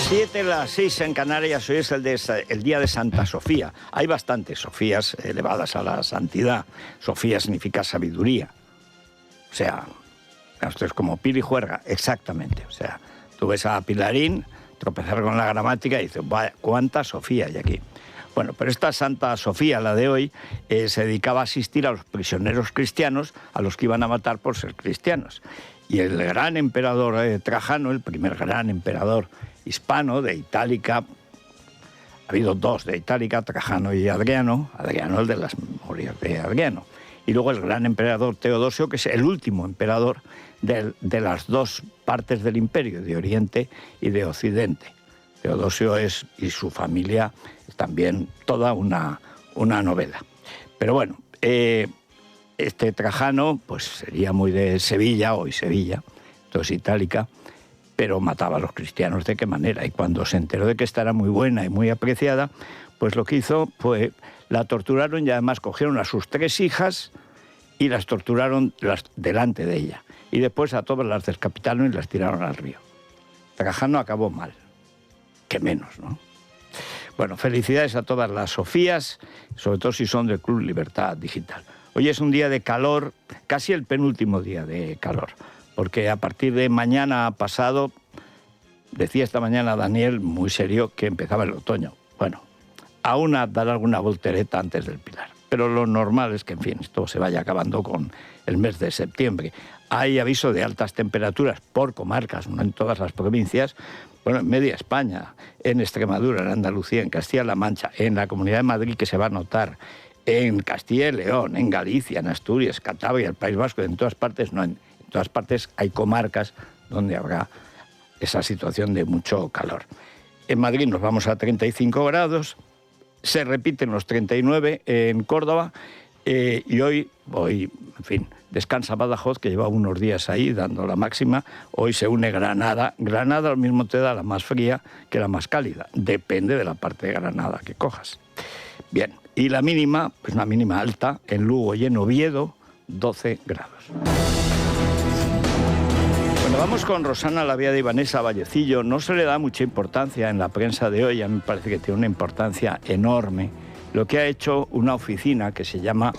7, las 6 en Canarias. Hoy es el día de Santa Sofía. Hay bastantes Sofías elevadas a la santidad. Sofía significa sabiduría. O sea, esto es como Pili Juerga, exactamente. O sea, tú ves a Pilarín tropezar con la gramática y dices, vaya, ¿cuánta Sofía hay aquí? Bueno, pero esta Santa Sofía, la de hoy, se dedicaba a asistir a los prisioneros cristianos a los que iban a matar por ser cristianos. Y el gran emperador Trajano, el primer gran emperador hispano de Itálica, ha habido dos de Itálica, Trajano y Adriano, el de las memorias de Adriano, y luego el gran emperador Teodosio, que es el último emperador de las dos partes del imperio, de Oriente y de Occidente. Teodosio y su familia es también toda una novela. Pero bueno, este Trajano pues sería muy de Sevilla, hoy Sevilla, entonces Itálica, pero mataba a los cristianos. ¿De qué manera? Y cuando se enteró de que esta era muy buena y muy apreciada, pues lo que hizo fue, la torturaron y además cogieron a sus 3 hijas y las torturaron delante de ella. Y después a todas las descapitaron y las tiraron al río. Trajano acabó mal. Que menos, ¿no? Bueno, felicidades a todas las Sofías, sobre todo si son del Club Libertad Digital. Hoy es un día de calor, casi el penúltimo día de calor, porque a partir de mañana pasado, decía esta mañana Daniel, muy serio, que empezaba el otoño. Bueno, aún a dar alguna voltereta antes del Pilar. Pero lo normal es que, en fin, esto se vaya acabando con el mes de septiembre. Hay aviso de altas temperaturas por comarcas, no en todas las provincias, bueno, en media España, en Extremadura, en Andalucía, en Castilla-La Mancha, en la Comunidad de Madrid, que se va a notar, en Castilla y León, en Galicia, en Asturias, Cantabria, el País Vasco, en todas partes, no, en todas partes hay comarcas donde habrá esa situación de mucho calor. En Madrid nos vamos a 35 grados, se repiten los 39 en Córdoba, y hoy, en fin, descansa Badajoz, que lleva unos días ahí dando la máxima. Hoy se une Granada. Granada al mismo te da la más fría que la más cálida. Depende de la parte de Granada que cojas. Bien, y la mínima, pues una mínima alta, en Lugo y en Oviedo, 12 grados. Bueno, vamos con Rosana Lavia y Vanessa Vallecillo. No se le da mucha importancia en la prensa de hoy, a mí me parece que tiene una importancia enorme lo que ha hecho una oficina que se llama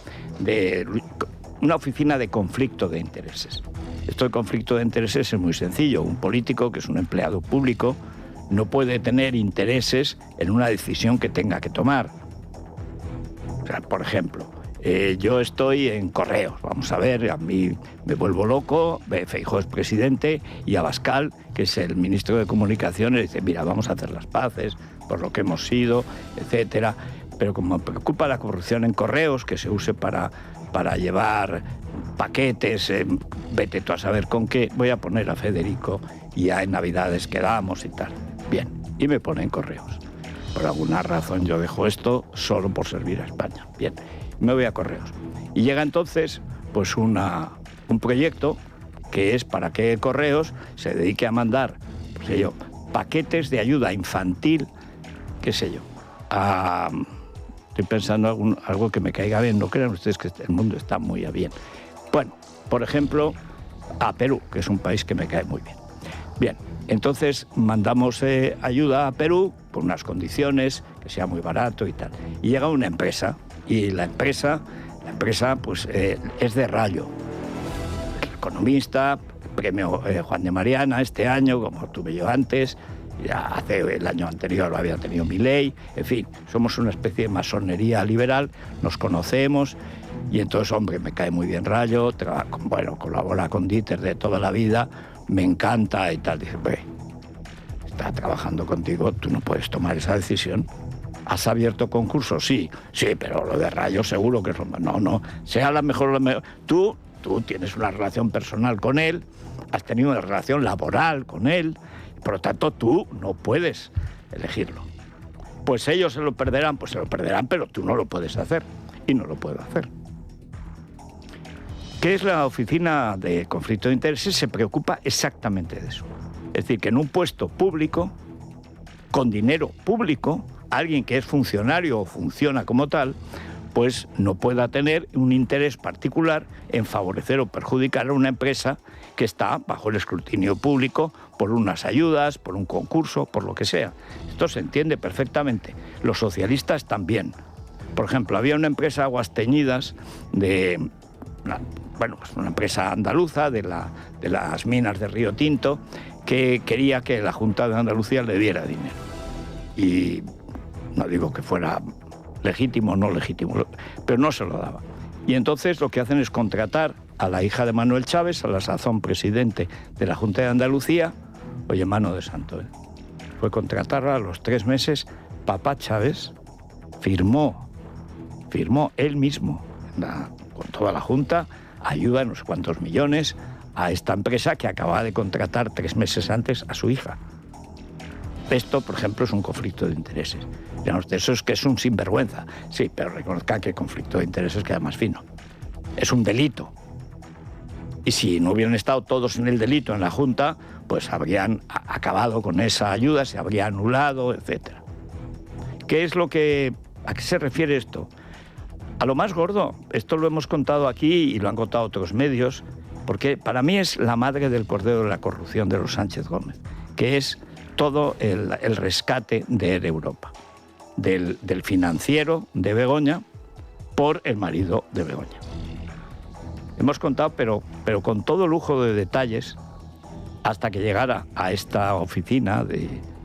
una oficina de conflicto de intereses. Esto de conflicto de intereses es muy sencillo. Un político, que es un empleado público, no puede tener intereses en una decisión que tenga que tomar. O sea, por ejemplo, yo estoy en Correos, vamos a ver, a mí me vuelvo loco, Feijóo es presidente y Abascal, que es el ministro de Comunicaciones, dice, mira, vamos a hacer las paces por lo que hemos sido, etcétera. Pero como me preocupa la corrupción en Correos, que se use para llevar paquetes, vete tú a saber con qué, voy a poner a Federico y ya en Navidades quedamos y tal. Bien, y me pone en Correos. Por alguna razón yo dejo esto solo por servir a España. Bien, me voy a Correos. Y llega entonces pues un proyecto que es para que Correos se dedique a mandar, qué sé yo, paquetes de ayuda infantil, qué sé yo, estoy pensando algo que me caiga bien. No crean ustedes que el mundo está muy bien. Bueno, por ejemplo, a Perú, que es un país que me cae muy bien. Bien, entonces mandamos ayuda a Perú por unas condiciones, que sea muy barato y tal. Y llega una empresa, y la empresa pues es de Rayo. El economista, premio Juan de Mariana este año, como tuve yo antes. Ya hace el año anterior lo había tenido Milei, en fin, somos una especie de masonería liberal, nos conocemos y entonces, hombre, me cae muy bien Rayo, colabora con Dieter de toda la vida, me encanta y tal. Dice, está trabajando contigo, tú no puedes tomar esa decisión. ¿Has abierto concursos? Sí, pero lo de Rayo seguro que es lo mejor. No, sea la mejor. Tú tienes una relación personal con él, has tenido una relación laboral con él, por lo tanto, tú no puedes elegirlo. Pues ellos se lo perderán, pero tú no lo puedes hacer. Y no lo puedo hacer. ¿Qué es la oficina de conflicto de intereses? Se preocupa exactamente de eso. Es decir, que en un puesto público, con dinero público, alguien que es funcionario o funciona como tal, pues no pueda tener un interés particular en favorecer o perjudicar a una empresa que está bajo el escrutinio público por unas ayudas, por un concurso, por lo que sea. Esto se entiende perfectamente. Los socialistas también. Por ejemplo, había una empresa Aguas Teñidas pues una empresa andaluza de las minas de Río Tinto que quería que la Junta de Andalucía le diera dinero. Y no digo que fuera legítimo o no legítimo, pero no se lo daba. Y entonces lo que hacen es contratar a la hija de Manuel Chávez, a la sazón presidente de la Junta de Andalucía. Oye, mano de santo, fue contratarla a los 3 meses. Papá Chávez firmó él mismo, con toda la Junta, ayuda no sé cuántos millones a esta empresa que acababa de contratar 3 meses antes a su hija. Esto, por ejemplo, es un conflicto de intereses. Eso es que es un sinvergüenza. Sí, pero reconozca que el conflicto de intereses queda más fino. Es un delito. Y si no hubieran estado todos en el delito en la Junta, pues habrían acabado con esa ayuda, se habría anulado, etc. ¿A qué se refiere esto? A lo más gordo. Esto lo hemos contado aquí y lo han contado otros medios, porque para mí es la madre del cordero de la corrupción de los Sánchez Gómez, que es todo el rescate de Europa, del financiero de Begoña por el marido de Begoña. Hemos contado, pero con todo lujo de detalles, hasta que llegara a esta oficina,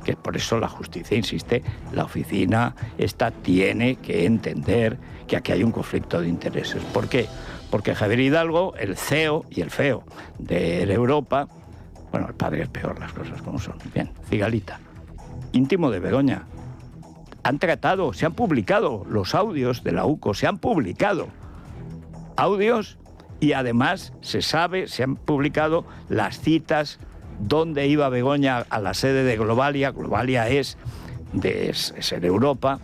que por eso la justicia insiste, la oficina esta tiene que entender que aquí hay un conflicto de intereses. ¿Por qué? Porque Javier Hidalgo, el CEO y el feo de Europa, bueno, el padre es peor, las cosas como son. Bien, Cigalita, íntimo de Begoña. Han tratado, se han publicado los audios de la UCO, se han publicado audios y además se han publicado las citas donde iba Begoña a la sede de Globalia. Globalia es en Europa,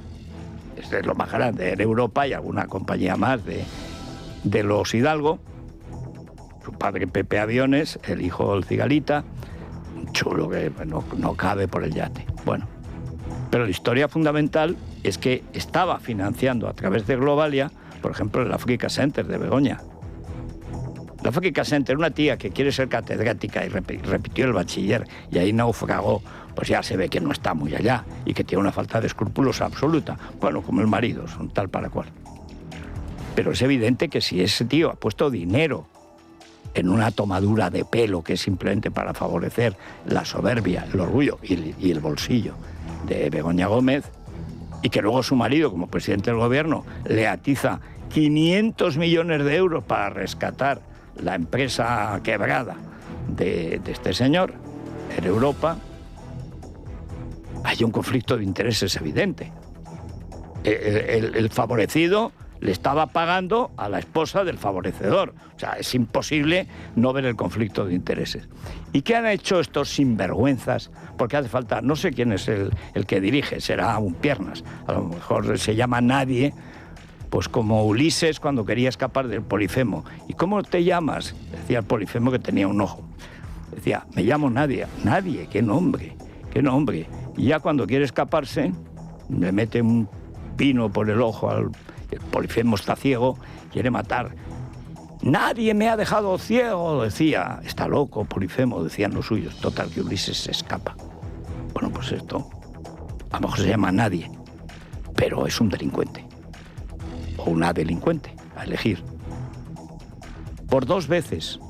es de lo más grande en Europa y alguna compañía más de los Hidalgo. Su padre Pepe Aviones, el hijo del Cigalita, un chulo que no cabe por el yate. Bueno, pero la historia fundamental es que estaba financiando a través de Globalia, por ejemplo, el Africa Center de Begoña. La Africa Center, una tía que quiere ser catedrática y repitió el bachiller y ahí naufragó, pues ya se ve que no está muy allá y que tiene una falta de escrúpulos absoluta. Bueno, como el marido, son tal para cual. Pero es evidente que si ese tío ha puesto dinero en una tomadura de pelo que es simplemente para favorecer la soberbia, el orgullo y el bolsillo de Begoña Gómez, y que luego su marido, como presidente del gobierno, le atiza 500 millones de euros para rescatar la empresa quebrada de este señor en Europa, hay un conflicto de intereses evidente. El favorecido le estaba pagando a la esposa del favorecedor. O sea, es imposible no ver el conflicto de intereses. ¿Y qué han hecho estos sinvergüenzas? Porque hace falta, no sé quién es el que dirige, será un piernas, a lo mejor se llama Nadie, pues como Ulises cuando quería escapar del Polifemo. ¿Y cómo te llamas? Decía el Polifemo, que tenía un ojo. Decía, me llamo Nadie. Nadie, qué nombre, qué nombre. Y ya cuando quiere escaparse, le mete un pino por el ojo al... El Polifemo está ciego, quiere matar. Nadie me ha dejado ciego, decía. Está loco, Polifemo, decían los suyos. Total, que Ulises se escapa. Bueno, pues esto, a lo mejor se llama Nadie, pero es un delincuente. O una delincuente, a elegir. Por 2 veces.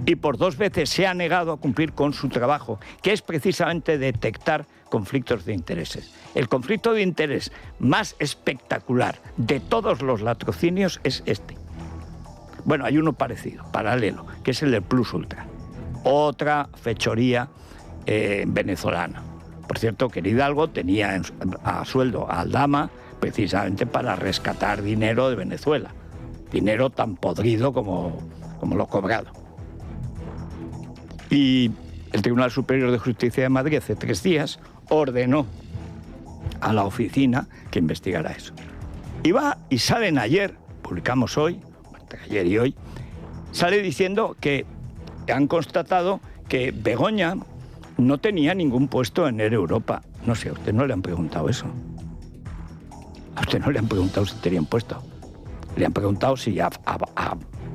Y por 2 veces se ha negado a cumplir con su trabajo, que es precisamente detectar conflictos de intereses. El conflicto de interés más espectacular de todos los latrocinios es este. Bueno, hay uno parecido, paralelo, que es el del Plus Ultra. Otra fechoría venezolana. Por cierto, que Hidalgo tenía a sueldo a Aldama precisamente para rescatar dinero de Venezuela. Dinero tan podrido como lo cobrado. Y el Tribunal Superior de Justicia de Madrid hace 3 días ordenó a la oficina que investigara eso. Y salen ayer, publicamos hoy, entre ayer y hoy, sale diciendo que han constatado que Begoña no tenía ningún puesto en Air Europa. No sé, a usted no le han preguntado eso. A usted no le han preguntado si tenía un puesto. Le han preguntado si ha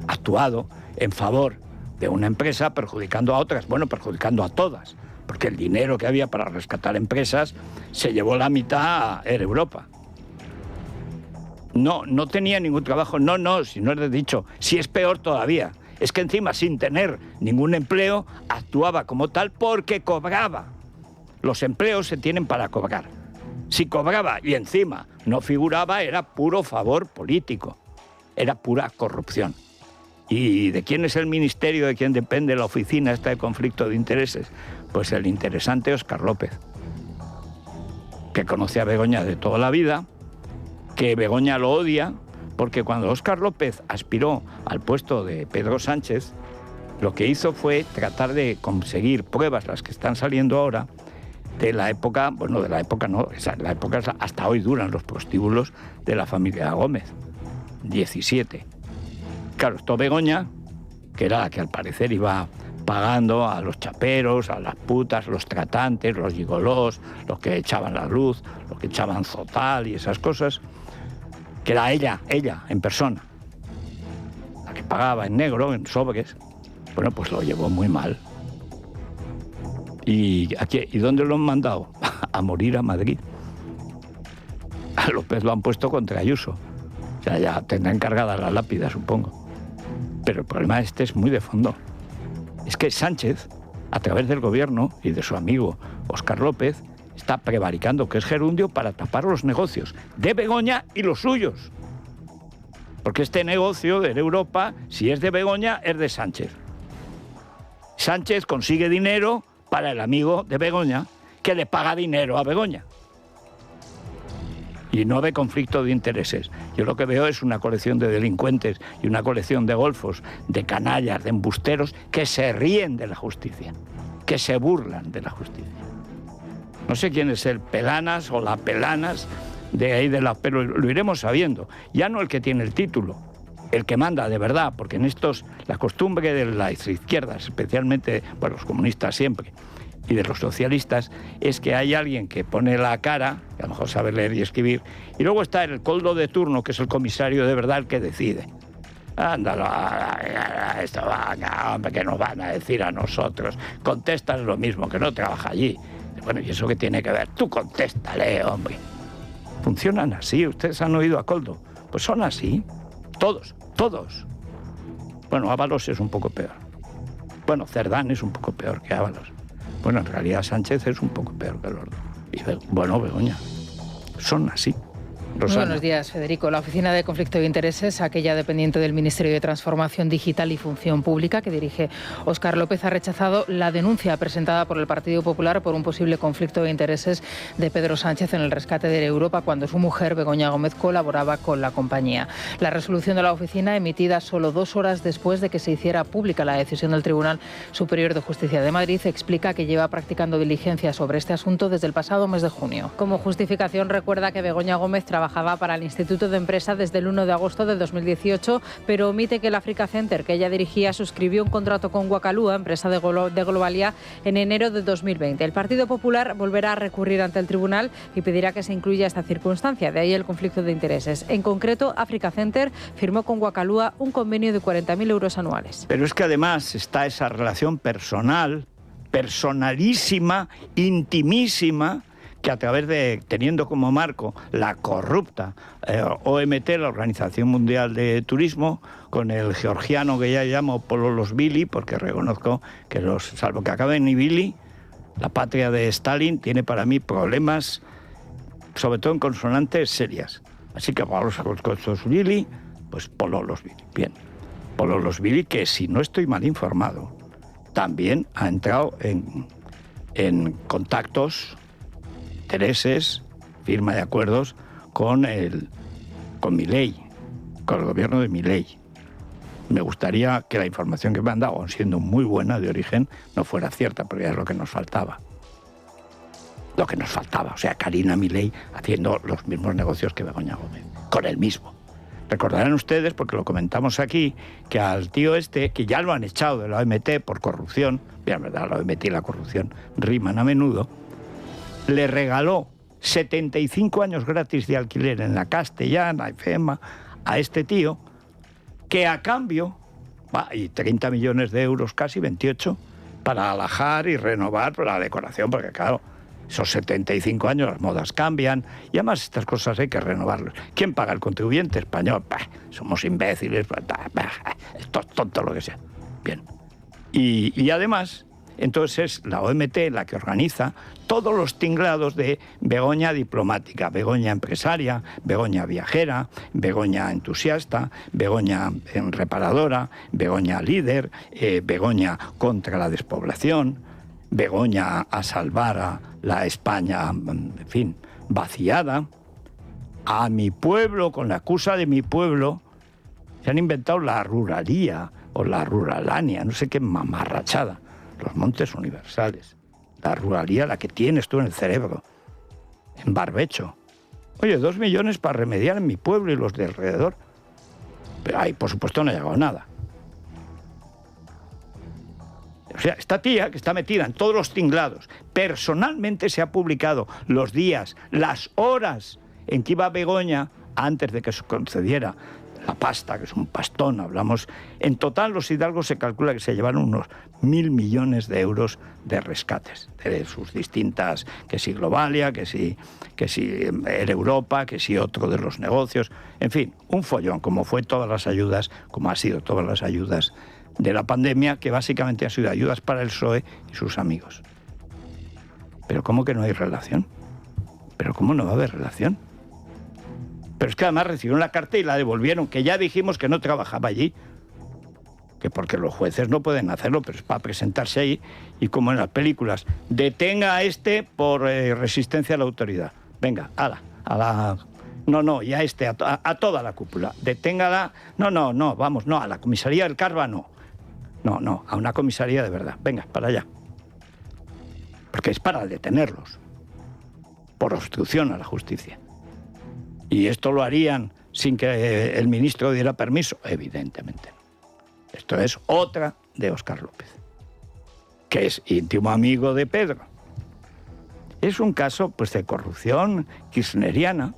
actuado en favor de una empresa perjudicando a otras. Bueno, perjudicando a todas, porque el dinero que había para rescatar empresas se llevó la mitad a Air Europa. No tenía ningún trabajo. No, si no les he dicho, si es peor todavía. Es que encima, sin tener ningún empleo, actuaba como tal porque cobraba. Los empleos se tienen para cobrar. Si cobraba y encima no figuraba, era puro favor político. Era pura corrupción. ¿Y de quién es el ministerio, de quién depende la oficina esta de conflicto de intereses? Pues el interesante Óscar López, que conoce a Begoña de toda la vida, que Begoña lo odia, porque cuando Óscar López aspiró al puesto de Pedro Sánchez, lo que hizo fue tratar de conseguir pruebas, las que están saliendo ahora, de la época, bueno, de la época no, la época hasta hoy duran los prostíbulos de la familia Gómez, 17. Claro, esto Begoña, que era la que al parecer iba pagando a los chaperos, a las putas, los tratantes, los gigolós, los que echaban la luz, los que echaban zotal y esas cosas, que era ella en persona, la que pagaba en negro, en sobres. Bueno, pues lo llevó muy mal. ¿Y dónde lo han mandado? A morir a Madrid. A López lo han puesto contra Ayuso. O sea, ya tendrá encargada la lápida, supongo. Pero el problema es muy de fondo. Es que Sánchez, a través del gobierno y de su amigo Óscar López, está prevaricando que es gerundio para tapar los negocios de Begoña y los suyos. Porque este negocio de Europa, si es de Begoña, es de Sánchez. Sánchez consigue dinero para el amigo de Begoña, que le paga dinero a Begoña. Y no ve conflicto de intereses. Yo lo que veo es una colección de delincuentes y una colección de golfos, de canallas, de embusteros, que se ríen de la justicia, que se burlan de la justicia. No sé quién es el Pelanas o la Pelanas de ahí pero lo iremos sabiendo. Ya no el que tiene el título, el que manda de verdad, porque en estos, la costumbre de las izquierdas, especialmente, bueno, los comunistas siempre, y de los socialistas, es que hay alguien que pone la cara, que a lo mejor sabe leer y escribir, y luego está el coldo de turno, que es el comisario de verdad, el que decide. Ándalo, esto hombre, que nos van a decir a nosotros. Contestas lo mismo, que no trabaja allí. Bueno, ¿y eso qué tiene que ver? Tú contéstale, hombre. Funcionan así, ustedes han oído a Coldo. Pues son así, todos. Bueno, Ábalos es un poco peor. Bueno, Cerdán es un poco peor que Ábalos. Bueno, en realidad Sánchez es un poco peor que Lordo. Y bueno, Begoña, son así. Rosana. Buenos días, Federico. La Oficina de Conflicto de Intereses, aquella dependiente del Ministerio de Transformación Digital y Función Pública que dirige Óscar López, ha rechazado la denuncia presentada por el Partido Popular por un posible conflicto de intereses de Pedro Sánchez en el rescate de Europa cuando su mujer, Begoña Gómez, colaboraba con la compañía. La resolución de la oficina, emitida solo 2 horas después de que se hiciera pública la decisión del Tribunal Superior de Justicia de Madrid, explica que lleva practicando diligencia sobre este asunto desde el pasado mes de junio. Como justificación, recuerda que Begoña Gómez trabajaba para el Instituto de Empresa desde el 1 de agosto de 2018, pero omite que el Africa Center que ella dirigía suscribió un contrato con Guacalúa, empresa de Globalia, en enero de 2020. El Partido Popular volverá a recurrir ante el tribunal y pedirá que se incluya esta circunstancia, de ahí el conflicto de intereses. En concreto, Africa Center firmó con Guacalúa un convenio de 40.000 euros anuales. Pero es que además está esa relación personalísima, intimísima, que a través de, teniendo como marco la corrupta OMT, la Organización Mundial de Turismo, con el georgiano que ya llamo Pololosvili, porque reconozco que salvo que acabe en Ivili, la patria de Stalin tiene para mí problemas, sobre todo en consonantes serias. Así que Pololosvili, pues Pololosvili. Bien, Pololosvili, que si no estoy mal informado, también ha entrado en contactos, intereses, firma de acuerdos con Milei, con el gobierno de Milei. Me gustaría que la información que me han dado, siendo muy buena de origen, no fuera cierta, porque ya es lo que nos faltaba. O sea, Karina Milei haciendo los mismos negocios que Begoña Gómez, con el mismo. Recordarán ustedes, porque lo comentamos aquí, que al tío este, que ya lo han echado de la OMT por corrupción, bien, verdad, la OMT y la corrupción riman a menudo, le regaló 75 años gratis de alquiler en la Castellana, FEMA, a este tío, que a cambio, y 30 millones de euros casi, 28, para alajar y renovar la decoración, porque claro, esos 75 años las modas cambian, y además estas cosas hay que renovarlas. ¿Quién paga? El contribuyente español. Somos imbéciles, esto es tonto lo que sea. Bien. Y además, entonces es la OMT la que organiza todos los tinglados de Begoña diplomática, Begoña empresaria, Begoña viajera, Begoña entusiasta, Begoña reparadora, Begoña líder, Begoña contra la despoblación, Begoña a salvar a la España, en fin, vaciada. A mi pueblo, con la excusa de mi pueblo, se han inventado la ruralía o la ruralania, no sé qué mamarrachada. Los montes universales, la ruralía, la que tienes tú en el cerebro, en barbecho. Oye, 2 millones para remediar en mi pueblo y los de alrededor. Pero ahí, por supuesto, no ha llegado nada. O sea, esta tía que está metida en todos los tinglados, personalmente se ha publicado los días, las horas en que iba Begoña antes de que se concediera la pasta, que es un pastón, hablamos. En total, los hidalgos se calcula que se llevaron unos 1.000 millones de euros de rescates, de sus distintas, que si Globalia, que si Air Europa, que si otro de los negocios, en fin, un follón, como fue todas las ayudas, como ha sido todas las ayudas de la pandemia, que básicamente han sido ayudas para el PSOE y sus amigos. Pero ¿cómo que no hay relación? ¿Pero cómo no va a haber relación? Pero es que además recibieron la carta y la devolvieron, que ya dijimos que no trabajaba allí, que porque los jueces no pueden hacerlo, pero es para presentarse ahí, y como en las películas, detenga a este por resistencia a la autoridad. Venga, no, y a este, a toda la cúpula, deténgala, vamos, a la comisaría del Carva no, a una comisaría de verdad, venga, para allá. Porque es para detenerlos, por obstrucción a la justicia. ¿Y esto lo harían sin que el ministro diera permiso? Evidentemente no. Esto es otra de Óscar López, que es íntimo amigo de Pedro. Es un caso, pues, de corrupción kirchneriana.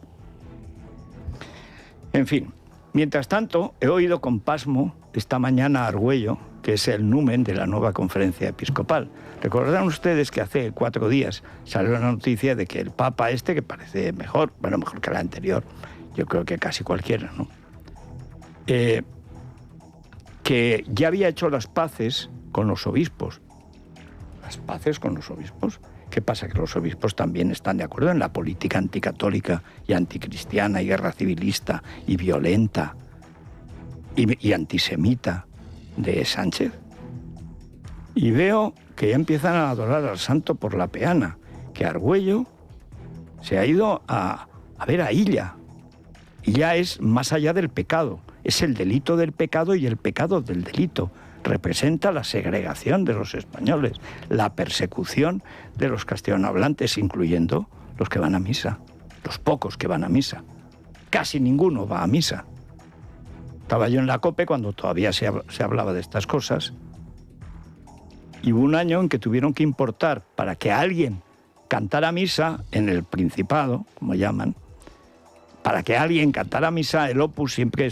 En fin, mientras tanto, he oído con pasmo esta mañana a Argüello, que es el numen de la nueva conferencia episcopal. Recordarán ustedes que hace 4 días salió la noticia de que el Papa este, que parece mejor, bueno, mejor que la anterior, yo creo que casi cualquiera, ¿no? Que ya había hecho las paces con los obispos. ¿Las paces con los obispos? ¿Qué pasa? Que los obispos también están de acuerdo en la política anticatólica y anticristiana y guerra civilista y violenta y antisemita de Sánchez. Y veo que ya empiezan a adorar al santo por la peana, que Argüello se ha ido a ver a Illa. Illa es más allá del pecado, es el delito del pecado y el pecado del delito. Representa la segregación de los españoles, la persecución de los castellanohablantes, incluyendo los que van a misa, los pocos que van a misa. Casi ninguno va a misa. Estaba yo en la COPE cuando todavía se hablaba de estas cosas, y hubo un año en que tuvieron que importar para que alguien cantara misa en el Principado, como llaman, para que alguien cantara misa, el Opus siempre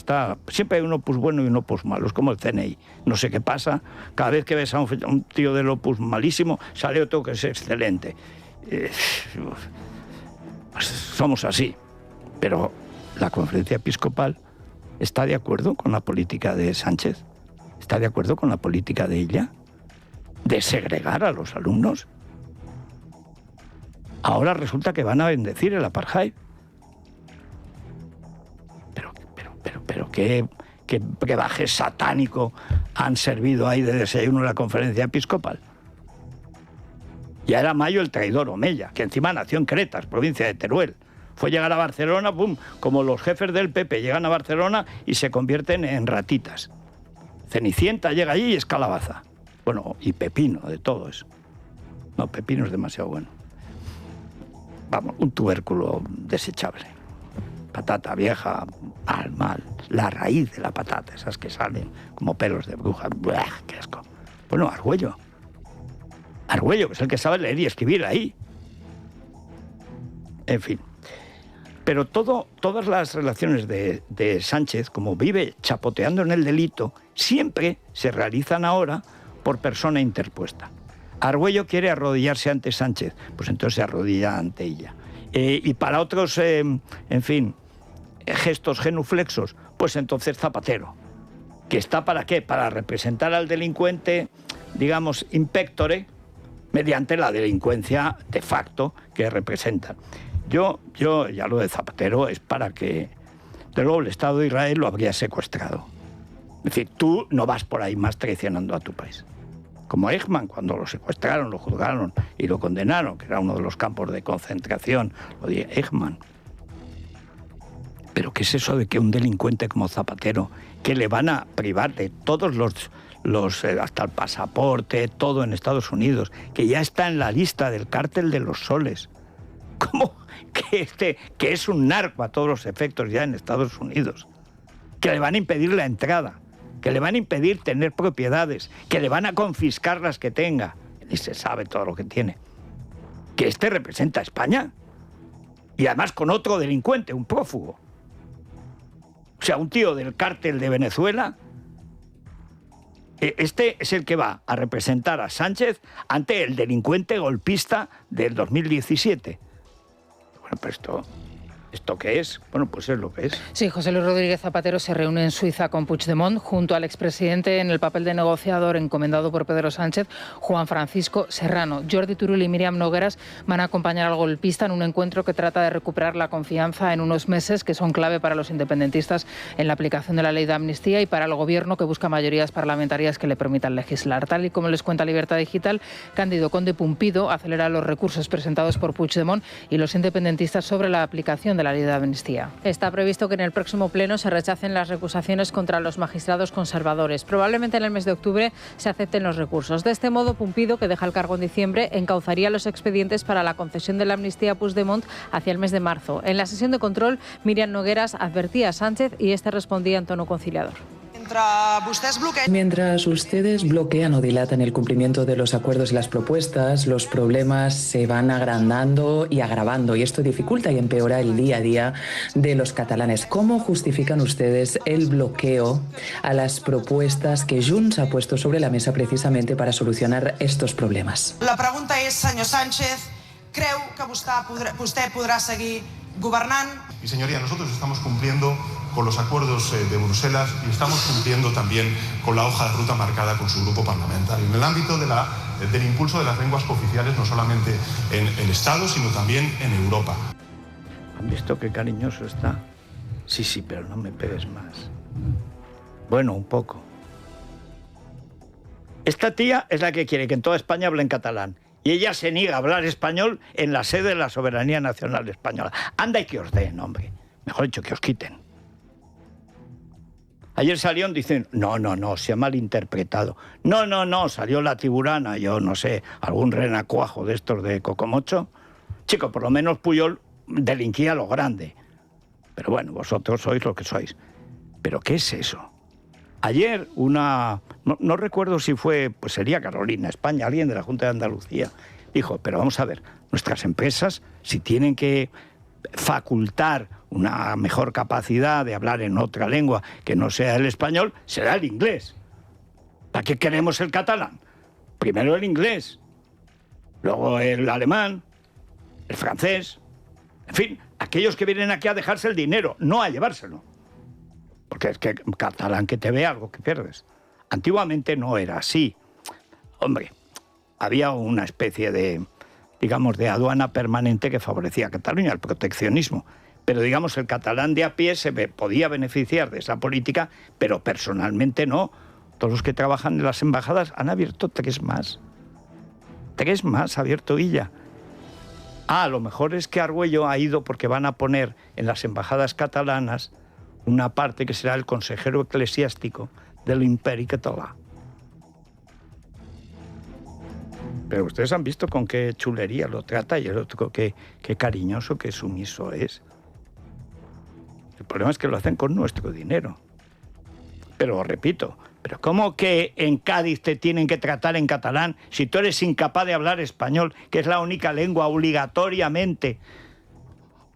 hay un Opus bueno y un Opus malo, es como el CNI. No sé qué pasa, cada vez que ves a un tío del Opus malísimo, sale otro que es excelente. Pues somos así. Pero la conferencia episcopal está de acuerdo con la política de Sánchez, está de acuerdo con la política de ella, de segregar a los alumnos. Ahora resulta que van a bendecir el apartheid. Pero qué brebaje satánico han servido ahí de desayuno en la conferencia episcopal. Ya era Mayo el traidor Omeya, que encima nació en Cretas, provincia de Teruel. Fue llegar a Barcelona, ¡pum!, como los jefes del PP llegan a Barcelona y se convierten en ratitas. Cenicienta llega allí y es calabaza. Bueno, y pepino, de todo eso. No, pepino es demasiado bueno. Vamos, un tubérculo desechable. Patata vieja, mal. La raíz de la patata, esas que salen como pelos de bruja. ¡Buah, qué asco! Bueno, Argüello, que es el que sabe leer y escribir ahí. En fin. Pero todas las relaciones de Sánchez, como vive chapoteando en el delito, siempre se realizan ahora por persona interpuesta. Argüello quiere arrodillarse ante Sánchez, pues entonces se arrodilla ante ella. Y para otros, en fin, gestos genuflexos, pues entonces Zapatero. ¿Que está para qué? Para representar al delincuente, digamos, in pectore, mediante la delincuencia de facto que representan. Yo ya lo de Zapatero es para que, de luego, el Estado de Israel lo habría secuestrado. Es decir, tú no vas por ahí más traicionando a tu país. Como Eichmann, cuando lo secuestraron, lo juzgaron y lo condenaron, que era uno de los campos de concentración, lo de Eichmann. ¿Pero qué es eso de que un delincuente como Zapatero, que le van a privar de todos los hasta el pasaporte, todo en Estados Unidos, que ya está en la lista del cártel de los soles? ¿Cómo que es un narco a todos los efectos ya en Estados Unidos? Que le van a impedir la entrada, que le van a impedir tener propiedades, que le van a confiscar las que tenga. Y se sabe todo lo que tiene. Que este representa a España. Y además con otro delincuente, un prófugo. O sea, un tío del cártel de Venezuela. Este es el que va a representar a Sánchez ante el delincuente golpista del 2017. Bueno, pues ¿esto qué es? Bueno, pues es lo que es. Sí, José Luis Rodríguez Zapatero se reúne en Suiza con Puigdemont junto al expresidente en el papel de negociador encomendado por Pedro Sánchez, Juan Francisco Serrano. Jordi Turull y Míriam Nogueras van a acompañar al golpista en un encuentro que trata de recuperar la confianza en unos meses que son clave para los independentistas en la aplicación de la ley de amnistía y para el gobierno que busca mayorías parlamentarias que le permitan legislar. Tal y como les cuenta Libertad Digital, Cándido Conde Pumpido acelera los recursos presentados por Puigdemont y los independentistas sobre la aplicación de la ley de amnistía. Está previsto que en el próximo pleno se rechacen las recusaciones contra los magistrados conservadores. Probablemente en el mes de octubre se acepten los recursos. De este modo, Pumpido, que deja el cargo en diciembre, encauzaría los expedientes para la concesión de la amnistía a Puigdemont hacia el mes de marzo. En la sesión de control, Míriam Nogueras advertía a Sánchez y este respondía en tono conciliador. Mientras ustedes bloquean o dilatan el cumplimiento de los acuerdos y las propuestas, los problemas se van agrandando y agravando y esto dificulta y empeora el día a día de los catalanes. ¿Cómo justifican ustedes el bloqueo a las propuestas que Junts ha puesto sobre la mesa precisamente para solucionar estos problemas? La pregunta es, señor Sánchez, ¿creu que usted podrá seguir gobernando? Y señoría, nosotros estamos cumpliendo con los acuerdos de Bruselas y estamos cumpliendo también con la hoja de ruta marcada con su grupo parlamentario en el ámbito del impulso de las lenguas cooficiales, no solamente en el Estado, sino también en Europa. ¿Han visto qué cariñoso está? Sí, pero no me pegues más. Bueno, un poco. Esta tía es la que quiere que en toda España hablen catalán. Y ella se niega a hablar español en la sede de la soberanía nacional española. Anda y que os den, hombre. Mejor dicho, que os quiten. Ayer salieron diciendo, no, se ha malinterpretado. No, salió la tiburana, yo no sé, algún renacuajo de estos de Cocomocho. Chico, por lo menos Puyol delinquía lo grande. Pero bueno, vosotros sois lo que sois. ¿Pero qué es eso? Ayer no recuerdo si fue, pues sería Carolina, España, alguien de la Junta de Andalucía, dijo, pero vamos a ver, nuestras empresas, si tienen que facultar una mejor capacidad de hablar en otra lengua que no sea el español, será el inglés. ¿Para qué queremos el catalán? Primero el inglés, luego el alemán, el francés, en fin, aquellos que vienen aquí a dejarse el dinero, no a llevárselo. Porque es que catalán que te ve algo que pierdes. Antiguamente no era así. Hombre, había una especie de, digamos, de aduana permanente que favorecía a Cataluña, el proteccionismo. Pero, digamos, el catalán de a pie podía beneficiar de esa política, pero personalmente no. Todos los que trabajan en las embajadas han abierto 3 más. 3 más ha abierto Illa. A lo mejor es que Argüello ha ido porque van a poner en las embajadas catalanas una parte que será el consejero eclesiástico del Imperi Català. Pero ustedes han visto con qué chulería lo trata y el otro qué cariñoso, qué sumiso es. El problema es que lo hacen con nuestro dinero. Pero repito, ¿pero cómo que en Cádiz te tienen que tratar en catalán si tú eres incapaz de hablar español, que es la única lengua obligatoriamente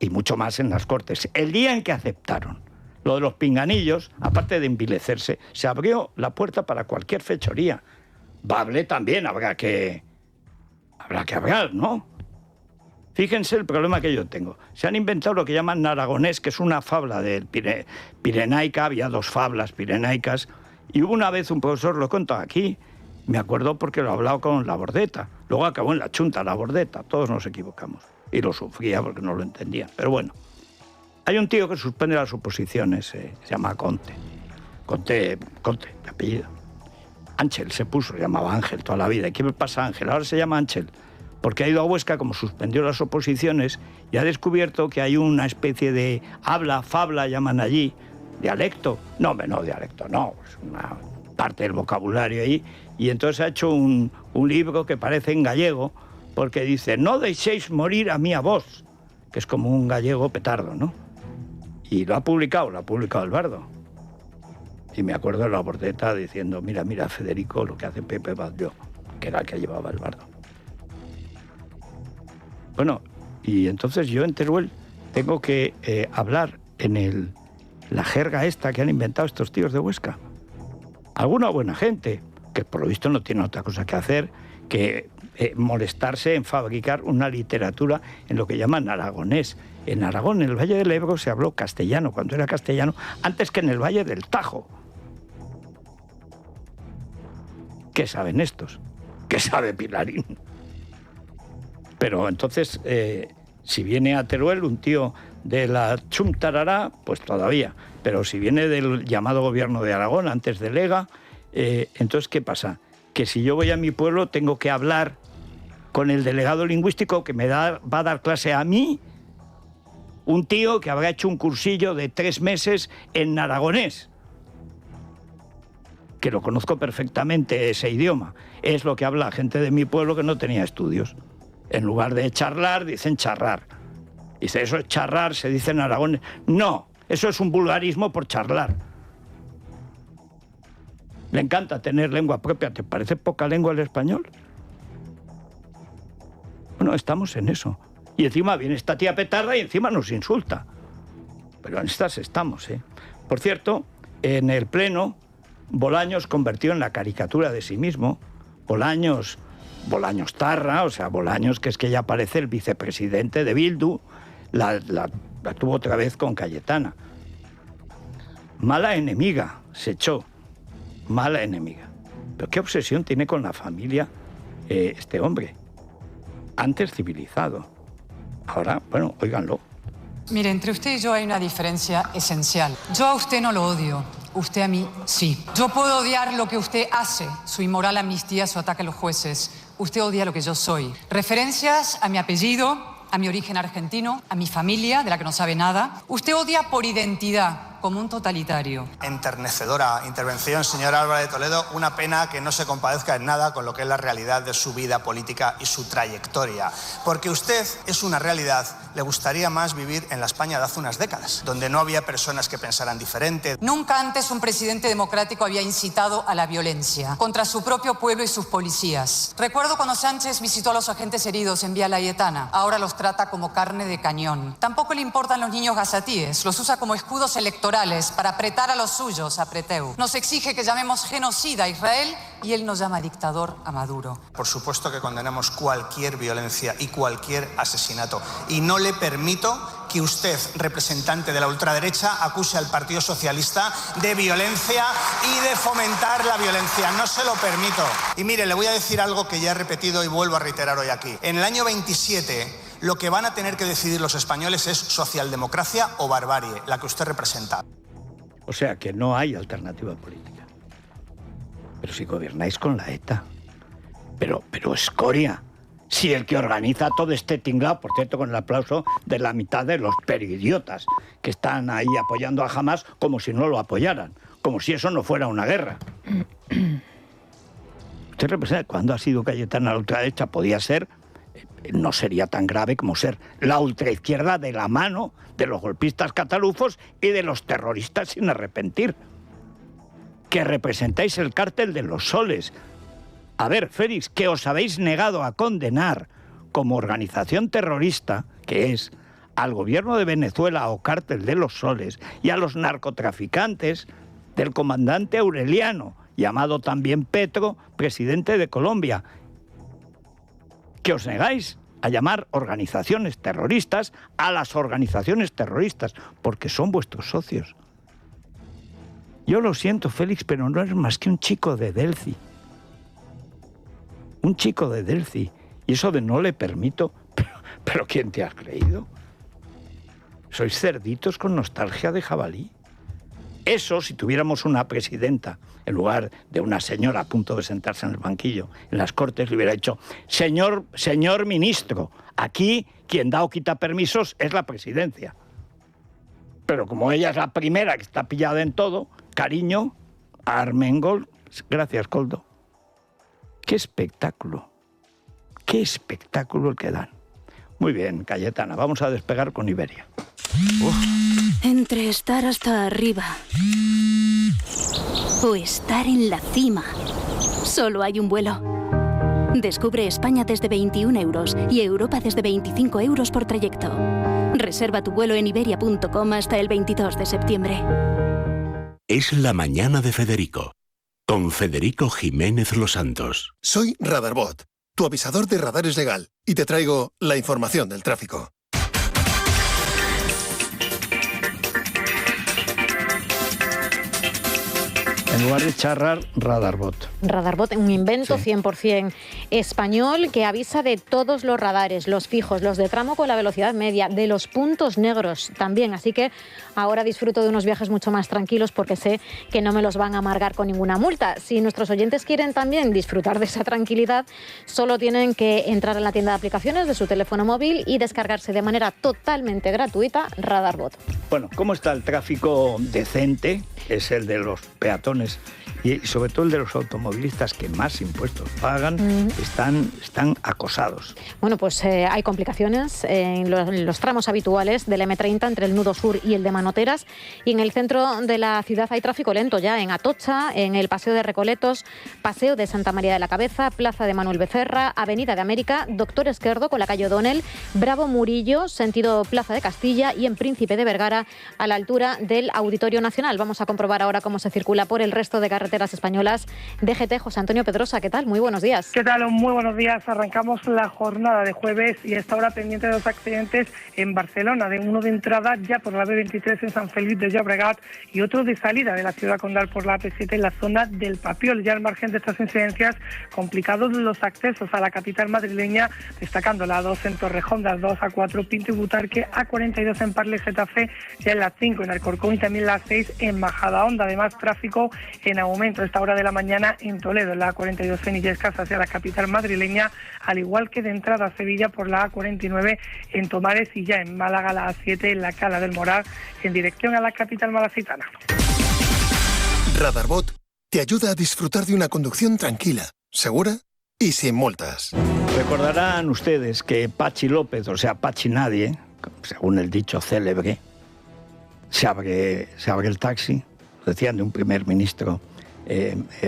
y mucho más en las Cortes. El día en que aceptaron lo de los pinganillos, aparte de envilecerse, se abrió la puerta para cualquier fechoría. Bable también habrá que hablar, ¿no? Fíjense el problema que yo tengo. Se han inventado lo que llaman aragonés, que es una fabla pirenaica. Había 2 fablas pirenaicas. Y hubo una vez un profesor, lo he contado aquí, me acuerdo porque lo he hablado con Labordeta. Luego acabó en la chunta Labordeta. Todos nos equivocamos. Y lo sufría porque no lo entendía. Pero bueno, hay un tío que suspende las oposiciones, se llama Conte, de apellido. Ángel se puso, se llamaba Ángel toda la vida. ¿Y qué me pasa, Ángel? Ahora se llama Ángel, porque ha ido a Huesca, como suspendió las oposiciones, y ha descubierto que hay una especie de fabla, llaman allí, dialecto. No, dialecto no, es una parte del vocabulario ahí. Y entonces ha hecho un libro que parece en gallego, porque dice, no deixéis morir a mí a vos, que es como un gallego petardo, ¿no? Y lo ha publicado el Bardo. Y me acuerdo de la Bordeta diciendo, mira, Federico, lo que hace Pepe Batlló, que era el que llevaba el Bardo. Bueno, y entonces yo en Teruel tengo que hablar en la jerga esta que han inventado estos tíos de Huesca. Alguna buena gente, que por lo visto no tiene otra cosa que hacer que molestarse en fabricar una literatura en lo que llaman aragonés. En Aragón, en el Valle del Ebro, se habló castellano, cuando era castellano, antes que en el Valle del Tajo. ¿Qué saben estos? ¿Qué sabe Pilarín? Pero entonces, si viene a Teruel un tío de la Chumtarará, pues todavía. Pero si viene del llamado gobierno de Aragón, antes del EGA, entonces, ¿qué pasa? Que si yo voy a mi pueblo tengo que hablar con el delegado lingüístico que va a dar clase a mí, un tío que habrá hecho un cursillo de 3 meses en aragonés, que lo conozco perfectamente ese idioma. Es lo que habla gente de mi pueblo que no tenía estudios. En lugar de charlar, dicen charrar. Dice, eso es charrar, se dice en aragonés. No, eso es un vulgarismo por charlar. Le encanta tener lengua propia. ¿Te parece poca lengua el español? Bueno, estamos en eso. Y encima viene esta tía petarda y encima nos insulta. Pero en estas estamos, ¿eh? Por cierto, en el Pleno, Bolaños convirtió en la caricatura de sí mismo. Bolaños Tarra, o sea, Bolaños, que es que ya parece el vicepresidente de Bildu, la tuvo otra vez con Cayetana. Mala enemiga, se echó. Mala enemiga. Pero qué obsesión tiene con la familia este hombre. Antes civilizado. Ahora, bueno, óiganlo. Mire, entre usted y yo hay una diferencia esencial. Yo a usted no lo odio. Usted a mí sí. Yo puedo odiar lo que usted hace, su inmoral amnistía, su ataque a los jueces. Usted odia lo que yo soy. Referencias a mi apellido, a mi origen argentino, a mi familia, de la que no sabe nada. Usted odia por identidad, como un totalitario. Enternecedora intervención, señor Álvarez de Toledo. Una pena que no se compadezca en nada con lo que es la realidad de su vida política y su trayectoria. Porque usted es una realidad. Le gustaría más vivir en la España de hace unas décadas, donde no había personas que pensaran diferente. Nunca antes un presidente democrático había incitado a la violencia contra su propio pueblo y sus policías. Recuerdo cuando Sánchez visitó a los agentes heridos en Vía Laietana. Ahora los trata como carne de cañón. Tampoco le importan los niños gazatíes. Los usa como escudos electorales para apretar a los suyos, a Preteu. Nos exige que llamemos genocida a Israel y él nos llama dictador a Maduro. Por supuesto que condenamos cualquier violencia y cualquier asesinato. Y no le permito que usted, representante de la ultraderecha, acuse al Partido Socialista de violencia y de fomentar la violencia. No se lo permito. Y mire, le voy a decir algo que ya he repetido y vuelvo a reiterar hoy aquí. En el año 27... lo que van a tener que decidir los españoles es socialdemocracia o barbarie, la que usted representa. O sea que no hay alternativa política. Pero si gobernáis con la ETA. Pero escoria. Si el que organiza todo este tinglado, por cierto, con el aplauso de la mitad de los periodiotas que están ahí apoyando a Hamas como si no lo apoyaran, como si eso no fuera una guerra. Usted representa, cuando ha sido Cayetana a la ultraderecha, podía ser... no sería tan grave como ser la ultraizquierda de la mano de los golpistas catalufos y de los terroristas sin arrepentir. Que representáis el cártel de los soles. A ver, Félix, que os habéis negado a condenar como organización terrorista, que es, al gobierno de Venezuela o cártel de los soles y a los narcotraficantes del comandante Aureliano, llamado también Petro, presidente de Colombia. Que os negáis a llamar organizaciones terroristas a las organizaciones terroristas, porque son vuestros socios. Yo lo siento, Félix, pero no eres más que un chico de Delci. Un chico de Delci. Y eso de no le permito... ¿Pero quién te has creído? Sois cerditos con nostalgia de jabalí. Eso, si tuviéramos una presidenta, en lugar de una señora a punto de sentarse en el banquillo, en las Cortes, le hubiera dicho: señor ministro, aquí quien da o quita permisos es la presidencia. Pero como ella es la primera que está pillada en todo, cariño a Armengol. Gracias, Coldo. ¡Qué espectáculo! ¡Qué espectáculo el que dan! Muy bien, Cayetana, vamos a despegar con Iberia. Entre estar hasta arriba o estar en la cima, solo hay un vuelo. Descubre España desde 21 euros y Europa desde 25 euros por trayecto. Reserva tu vuelo en iberia.com hasta el 22 de septiembre. Es la mañana de Federico, con Federico Jiménez Los Santos. Soy Radarbot, tu avisador de radares legal, y te traigo la información del tráfico. En lugar de charrar, Radarbot. Radarbot, un invento 100% español que avisa de todos los radares, los fijos, los de tramo con la velocidad media, de los puntos negros también. Así que ahora disfruto de unos viajes mucho más tranquilos porque sé que no me los van a amargar con ninguna multa. Si nuestros oyentes quieren también disfrutar de esa tranquilidad, solo tienen que entrar en la tienda de aplicaciones de su teléfono móvil y descargarse de manera totalmente gratuita Radarbot. Bueno, ¿cómo está el tráfico decente? Es el de los peatones y sobre todo el de los automovilistas que más impuestos pagan, están acosados. Bueno, pues hay complicaciones en los tramos habituales del M30 entre el nudo sur y el de Manoteras, y en el centro de la ciudad hay tráfico lento ya en Atocha, en el Paseo de Recoletos, Paseo de Santa María de la Cabeza, Plaza de Manuel Becerra, Avenida de América, Doctor Esquerdo con la calle O'Donnell, Bravo Murillo, sentido Plaza de Castilla, y en Príncipe de Vergara a la altura del Auditorio Nacional. Vamos a comprobar ahora cómo se circula por el resto de carreteras españolas. DGT, José Antonio Pedrosa, ¿qué tal? Muy buenos días. ¿Qué tal? Muy buenos días. Arrancamos la jornada de jueves y a esta hora pendiente de los accidentes en Barcelona, de uno de entrada ya por la B23 en San Felipe de Llobregat y otro de salida de la ciudad condal por la AP7 en la zona del Papiol. Ya al margen de estas incidencias, complicados los accesos a la capital madrileña, destacando la A2 en Torrejón, la 2 A4 Pinto y Butarque, A42 en Parle Getafe, ya en la 5 en Alcorcón y también la 6 en Majadahonda. Además, tráfico en aumento a esta hora de la mañana en Toledo, en la A42 en Illescas hacia la capital madrileña, al igual que de entrada a Sevilla por la A49 en Tomares y ya en Málaga la A7 en la Cala del Moral en dirección a la capital malacitana. Radarbot te ayuda a disfrutar de una conducción tranquila, segura y sin multas. Recordarán ustedes que Pachi López, o sea, Pachi Nadie, según el dicho célebre, se abre el taxi, decían de un primer ministro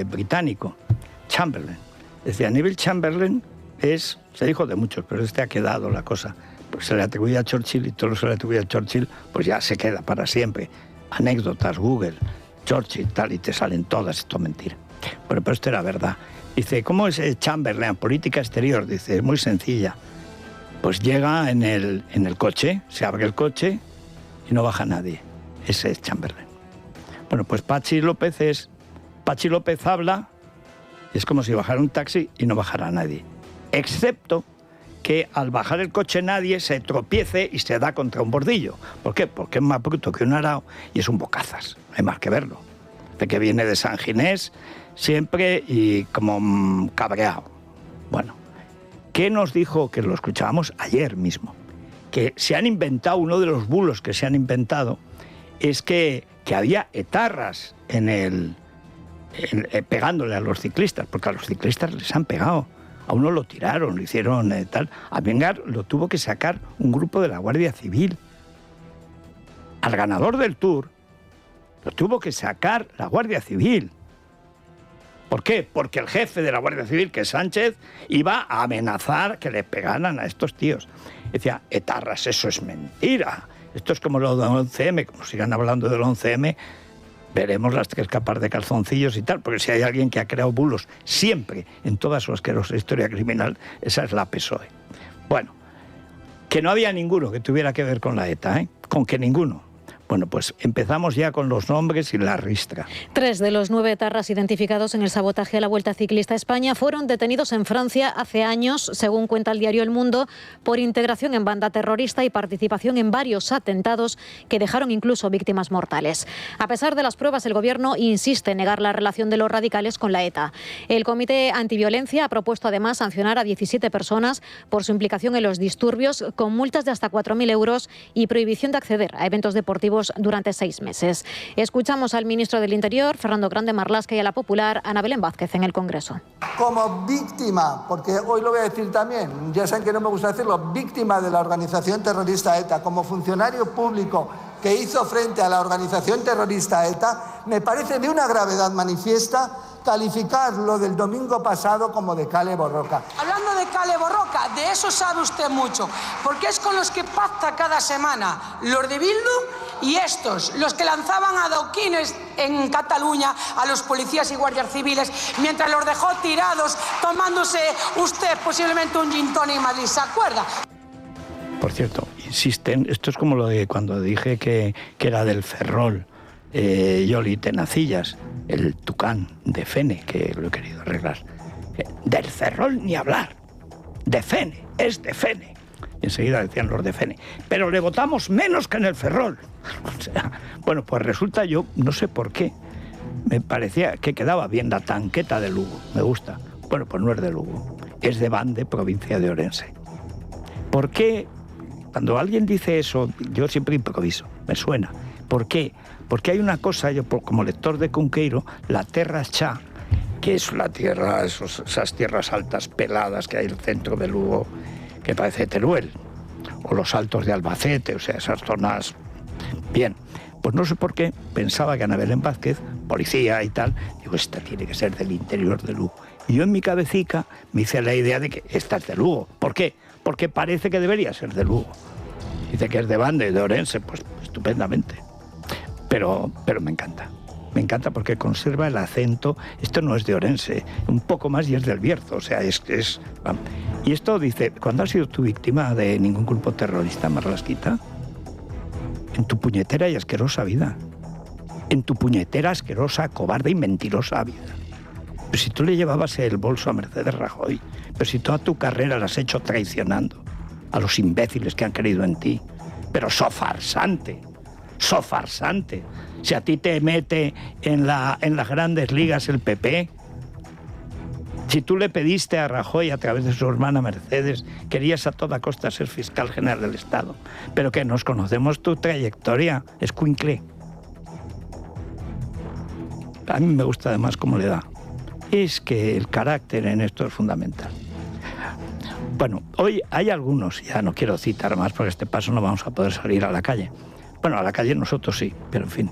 británico, Chamberlain. Decía, Neville Chamberlain se dijo de muchos, pero ha quedado la cosa. Pues se le atribuía a Churchill y todo lo que se le atribuye a Churchill, pues ya se queda para siempre. Anécdotas, Google, Churchill, tal, y te salen todas, esto es mentira. Pero esto era verdad. Dice, ¿cómo es Chamberlain? Política exterior, dice, muy sencilla. Pues llega en el coche, se abre el coche y no baja nadie. Ese es Chamberlain. Bueno, pues Pachi López habla, es como si bajara un taxi y no bajara nadie. Excepto que al bajar el coche nadie se tropiece y se da contra un bordillo. ¿Por qué? Porque es más bruto que un arao y es un bocazas. No hay más que verlo. De que viene de San Ginés siempre y como cabreado. Bueno, ¿qué nos dijo? Que lo escuchábamos ayer mismo. Que se han inventado, uno de los bulos que se han inventado es que había etarras pegándole a los ciclistas, porque a los ciclistas les han pegado. A uno lo tiraron, lo hicieron tal. A Vengar lo tuvo que sacar un grupo de la Guardia Civil. Al ganador del Tour lo tuvo que sacar la Guardia Civil. ¿Por qué? Porque el jefe de la Guardia Civil, que es Sánchez, iba a amenazar que le pegaran a estos tíos. Decía, etarras, eso es mentira. Esto es como lo del 11M, como sigan hablando del 11M, veremos las 3 capas de calzoncillos y tal, porque si hay alguien que ha creado bulos siempre en toda su asquerosa historia criminal, esa es la PSOE. Bueno, que no había ninguno que tuviera que ver con la ETA, ¿eh? Con que ninguno. Bueno, pues empezamos ya con los nombres y la ristra. 3 de los 9 etarras identificados en el sabotaje a la Vuelta Ciclista a España fueron detenidos en Francia hace años, según cuenta el diario El Mundo, por integración en banda terrorista y participación en varios atentados que dejaron incluso víctimas mortales. A pesar de las pruebas, el Gobierno insiste en negar la relación de los radicales con la ETA. El Comité Antiviolencia ha propuesto además sancionar a 17 personas por su implicación en los disturbios, con multas de hasta 4.000 euros y prohibición de acceder a eventos deportivos durante 6 meses. Escuchamos al ministro del Interior, Fernando Grande Marlaska, y a la popular Ana Belén Vázquez en el Congreso. Como víctima, porque hoy lo voy a decir también, ya saben que no me gusta decirlo, víctima de la organización terrorista ETA, como funcionario público que hizo frente a la organización terrorista ETA, me parece de una gravedad manifiesta calificar lo del domingo pasado como de cale borroca. Hablando de cale borroca, de eso sabe usted mucho, porque es con los que pacta cada semana los de Bildu y estos, los que lanzaban adoquines en Cataluña a los policías y guardias civiles, mientras los dejó tirados tomándose usted posiblemente un gin tonic en Madrid, ¿se acuerda? Por cierto, insisten, esto es como lo de cuando dije que era del Ferrol, Yoli Tenacillas, el Tucán de Fene, que lo he querido arreglar. Del Ferrol ni hablar, de Fene, es de Fene. Y enseguida decían los de Fene, pero le votamos menos que en el Ferrol. O sea, bueno, pues resulta, yo no sé por qué, me parecía que quedaba bien la tanqueta de Lugo, me gusta. Bueno, pues no es de Lugo, es de Bande, provincia de Orense. ¿Por qué? Cuando alguien dice eso, yo siempre improviso, me suena. ¿Por qué? Porque hay una cosa, yo como lector de Cunqueiro, la Terra Cha, que es la tierra, esas tierras altas peladas que hay en el centro de Lugo, que parece Teruel, o los Altos de Albacete, o sea, esas zonas. Bien, pues no sé por qué pensaba que Ana Belén Vázquez, policía y tal, digo, esta tiene que ser del interior de Lugo. Y yo en mi cabecica me hice la idea de que esta es de Lugo. ¿Por qué? Porque parece que debería ser de Lugo. Dice que es de Bande, de Orense, pues estupendamente. Pero me encanta. Me encanta porque conserva el acento. Esto no es de Orense, un poco más y es del Bierzo. O sea, es. Y esto dice, ¿cuándo has sido tú víctima de ningún grupo terrorista, Marlasquita? En tu puñetera y asquerosa vida. En tu puñetera, asquerosa, cobarde y mentirosa vida. Pero si tú le llevabas el bolso a Mercedes Rajoy, pero si toda tu carrera la has hecho traicionando a los imbéciles que han creído en ti. Pero farsante. Si a ti te mete en las grandes ligas el PP, si tú le pediste a Rajoy a través de su hermana Mercedes, querías a toda costa ser fiscal general del Estado, pero que nos conocemos tu trayectoria, escuincle. A mí me gusta además cómo le da. Es que el carácter en esto es fundamental. Bueno, hoy hay algunos, ya no quiero citar más porque este paso no vamos a poder salir a la calle. Bueno, a la calle nosotros sí, pero en fin.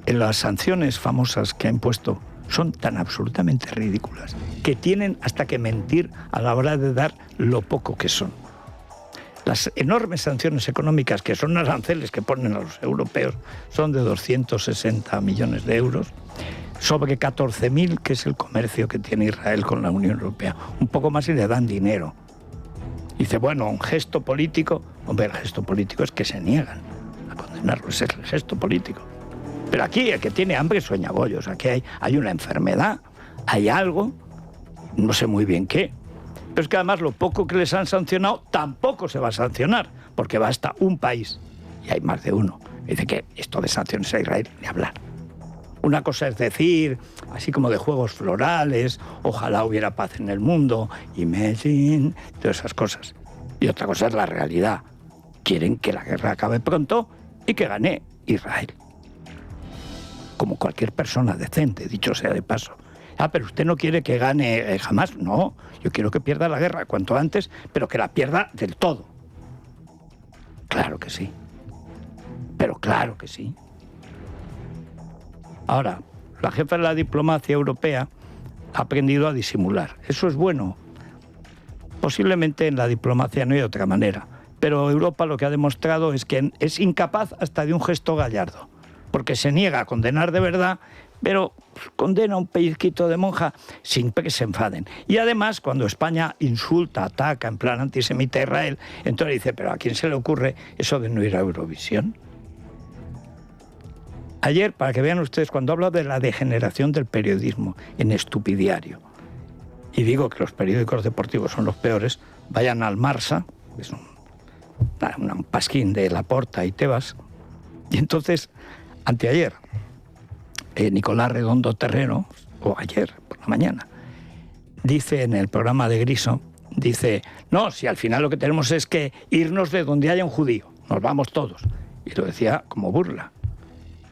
Las sanciones famosas que ha impuesto son tan absolutamente ridículas que tienen hasta que mentir a la hora de dar lo poco que son. Las enormes sanciones económicas que son aranceles que ponen a los europeos son de 260 millones de euros sobre 14.000, que es el comercio que tiene Israel con la Unión Europea. Un poco más y le dan dinero. Dice, bueno, un gesto político. Hombre, el gesto político es que se niegan a condenarlo, ese es el gesto político. Pero aquí el que tiene hambre sueña bollos. Aquí hay una enfermedad, hay algo, no sé muy bien qué. Pero es que además lo poco que les han sancionado tampoco se va a sancionar, porque basta un país, y hay más de uno. Dice que esto de sanciones a Israel, ni hablar. Una cosa es decir, así como de juegos florales, ojalá hubiera paz en el mundo, imagine, todas esas cosas. Y otra cosa es la realidad. Quieren que la guerra acabe pronto y que gane Israel. Como cualquier persona decente, dicho sea de paso. Ah, pero usted no quiere que gane jamás. No, yo quiero que pierda la guerra cuanto antes, pero que la pierda del todo. Claro que sí. Pero claro que sí. Ahora, La jefa de la diplomacia europea ha aprendido a disimular. Eso es bueno. Posiblemente en la diplomacia no hay otra manera. Pero Europa lo que ha demostrado es que es incapaz hasta de un gesto gallardo. Porque se niega a condenar de verdad, pero condena un pellizquito de monja sin que se enfaden. Y además, cuando España insulta, ataca en plan antisemita a Israel, entonces dice, pero ¿a quién se le ocurre eso de no ir a Eurovisión? Ayer, para que vean ustedes, cuando hablo de la degeneración del periodismo en estupidiario, y digo que los periódicos deportivos son los peores, vayan al Marsa, es un pasquín de Laporta y Tebas, y entonces, anteayer, Nicolás Redondo Terrero, o ayer por la mañana, dice en el programa de Griso, dice, no, si al final lo que tenemos es que irnos de donde haya un judío, nos vamos todos. Y lo decía como burla.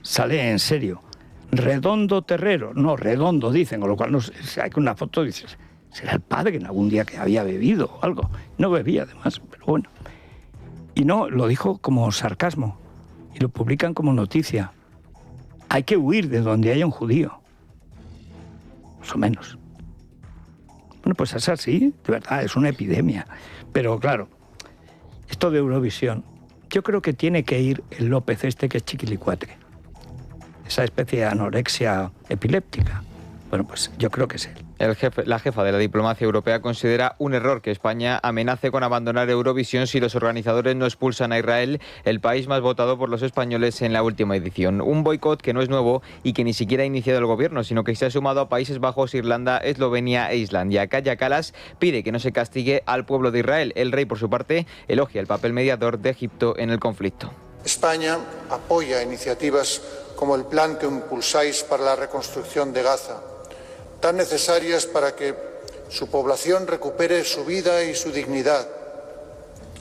Sale en serio. Redondo Terrero, no, Redondo dicen, con lo cual no hay una foto, dices, será el padre en algún día que había bebido o algo. No bebía además, pero bueno. Y no, lo dijo como sarcasmo y lo publican como noticia. Hay que huir de donde haya un judío. Más o menos. Bueno, pues es así, de verdad, es una epidemia. Pero claro, esto de Eurovisión, yo creo que tiene que ir el López este que es chiquilicuatre. Esa especie de anorexia epiléptica. Bueno, pues yo creo que es él. La jefa de la diplomacia europea considera un error que España amenace con abandonar Eurovisión si los organizadores no expulsan a Israel, el país más votado por los españoles en la última edición. Un boicot que no es nuevo y que ni siquiera ha iniciado el gobierno, sino que se ha sumado a Países Bajos, Irlanda, Eslovenia e Islandia. Kaja Kallas pide que no se castigue al pueblo de Israel. El rey, por su parte, elogia el papel mediador de Egipto en el conflicto. España apoya iniciativas como el plan que impulsáis para la reconstrucción de Gaza, tan necesarias para que su población recupere su vida y su dignidad